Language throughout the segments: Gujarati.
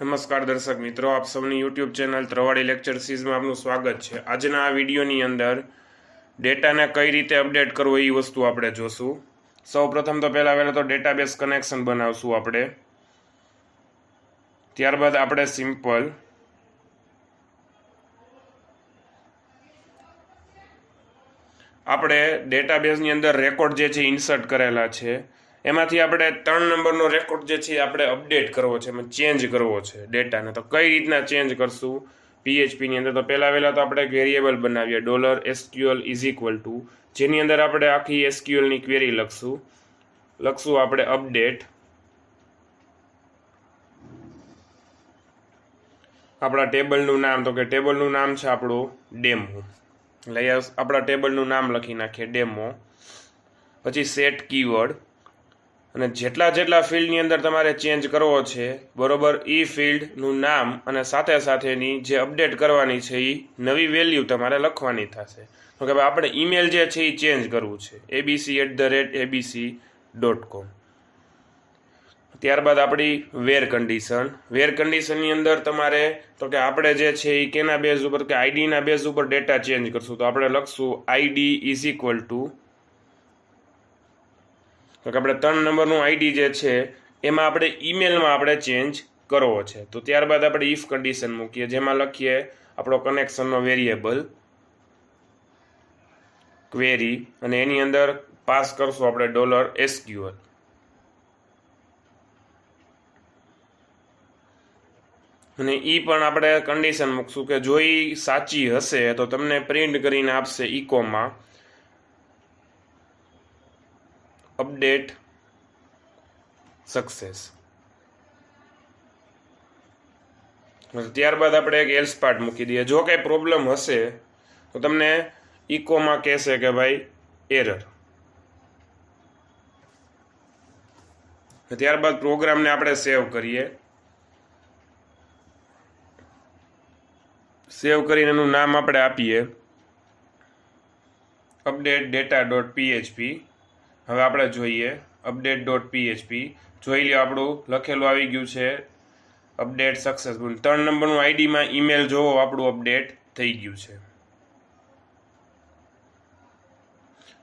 નમસ્કાર દર્શક મિત્રો, આપ સૌની યુટ્યુબ ચેનલ travadi લેક્ચર સિરીઝમાં આપનું સ્વાગત છે। આજના આ વિડીયોની અંદર ડેટાને કઈ રીતે અપડેટ કરવો એ વસ્તુ આપણે જોશું। સૌપ્રથમ તો પહેલા તો ડેટાબેઝ કનેક્શન બનાવશું આપણે, ત્યારબાદ આપણે સિમ્પલ આપણે ડેટાબેઝની અંદર રેકોર્ડ જે છે ઇન્સર્ટ કરેલા છે એમાંથી આપણે 3 નંબરનો રેકોર્ડ જે છે આપણે અપડેટ કરવો છે, એમાં ચેન્જ કરવો છે ડેટાને। તો કઈ રીતના ચેન્જ કરશું PHP ની અંદર? તો પહેલા તો આપણે એક વેરિયેબલ બનાવીએ $SQL = જેની અંદર આપણે આખી SQL ની ક્વેરી લખશું આપણે અપડેટ આપણા ટેબલનું નામ, તો કે ટેબલનું નામ છે આપણું ડેમો, એટલે આપણા ટેબલનું નામ લખી નાખીએ ડેમો। પછી સેટ કીવર્ડ, અને જેટલા ફિલ્ડની અંદર તમારે ચેન્જ કરવો છે બરોબર, એ ફિલ્ડનું નામ અને સાથે સાથેની જે અપડેટ કરવાની છે એ નવી વેલ્યુ તમારે લખવાની થશે। તો કે ભાઈ આપણે ઈમેલ જે છે એ ચેન્જ કરવું છે abc@abc.com। ત્યારબાદ આપણી વેર કન્ડિશનની અંદર તમારે તો કે આપણે જે છે એ કેના બેઝ ઉપર, કે આઈડીના બેઝ ઉપર ડેટા ચેન્જ કરશું। તો આપણે લખશું ID = તો કે આપણે 3 નંબરનું આઈડી જે છે એમાં આપણે ઈમેલમાં આપણે ચેન્જ કરવો છે। તો ત્યારબાદ આપણે ઇફ કન્ડિશન મૂકીએ, જેમાં લખીએ આપણો કનેક્શનનો વેરિયેબલ ક્વેરી, અને એની અંદર પાસ કરશું આપણે $SQL। અને એ પણ આપણે કન્ડિશન મૂકશું કે જો એ સાચી હશે તો તમને પ્રિન્ટ કરીને આપશે ઇકોમાં અપડેટ સક્સેસ। ત્યારબાદ આપણે એક એલ્સ પાર્ટ મૂકી દઈએ, જો કંઈ પ્રોબ્લેમ હશે તો તમને ઇકોમાં કહેશે કે ભાઈ એરર। ત્યારબાદ પ્રોગ્રામને આપણે સેવ કરીએ, સેવ કરીને એનું નામ આપણે આપીએ update data.php। હવે આપણે જોઈએ update.php, જોઈ લો આપણું લખેલું આવી ગયું છે અપડેટ સક્સેસફુલ। 3 નંબરનું આઈડીમાં ઈમેલ જોવો આપણું અપડેટ થઈ ગયું છે।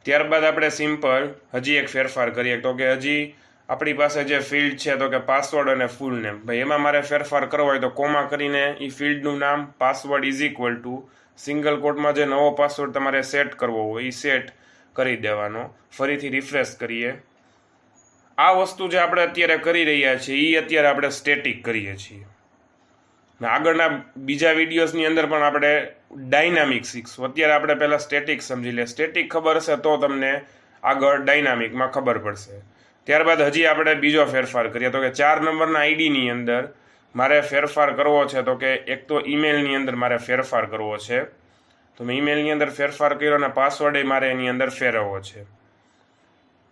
ત્યારબાદ આપણે સિમ્પલ હજી એક ફેરફાર કરીએ, તો કે હજી આપણી પાસે જે ફિલ્ડ છે તો કે પાસવર્ડ અને ફૂલ નેમ, ભાઈ એમાં મારે ફેરફાર કરવો હોય તો કોમા કરીને એ ફિલ્ડનું નામ પાસવર્ડ = સિંગલ કોટમાં જે નવો પાસવર્ડ તમારે સેટ કરવો હોય એ સેટ કરી દેવાનો। ફરીથી રિફ્રેશ કરીએ। આ વસ્તુ જે આપણે અત્યારે કરી રહ્યા છીએ એ અત્યારે આપણે સ્ટેટિક કરીએ છીએ, આગળના બીજા વિડીયોઝની અંદર પણ આપણે ડાયનામિક શીખશું। અત્યારે આપણે પહેલા સ્ટેટિક સમજી લે, સ્ટેટિક ખબર હશે તો તમને આગળ ડાયનામિકમાં ખબર પડશે। ત્યારબાદ હજી આપણે બીજો ફેરફાર કરીએ, તો કે 4 નંબરના આઈડીની અંદર મારે ફેરફાર કરવો છે, તો કે એક તો ઈમેલની અંદર મારે ફેરફાર કરવો છે, તો મેં ઈમેલની અંદર ફેરફાર કર્યો અને પાસવર્ડ મારે એની અંદર ફેરવવો છે,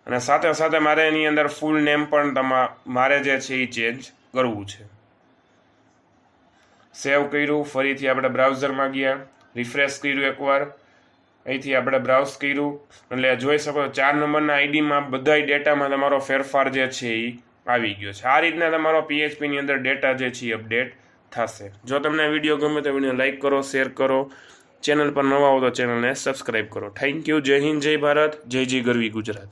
અને સાથે સાથે મારે એની અંદર ફૂલ નેમ પણ મારે જે છે એ ચેન્જ કરવું છે। સેવ કર્યું, ફરીથી આપણે બ્રાઉઝરમાં ગયા, રિફ્રેશ કર્યું એકવાર, અહીંથી આપણે બ્રાઉઝ કર્યું, એટલે જોઈ શકો 4 નંબરના આઈડીમાં બધાય ડેટામાં તમારો ફેરફાર જે છે એ આવી ગયો છે। આ રીતના તમારો PHP ની અંદર ડેટા જે છે એ અપડેટ થશે। જો તમને વિડીયો ગમે તો વિડીયો લાઈક કરો, શેર કરો, ચેનલ પર નવા હો તો ચેનલને સબસ્ક્રાઈબ કરો। Thank you. જય હિન્દ, જય ભારત, જય ગરવી ગુજરાત।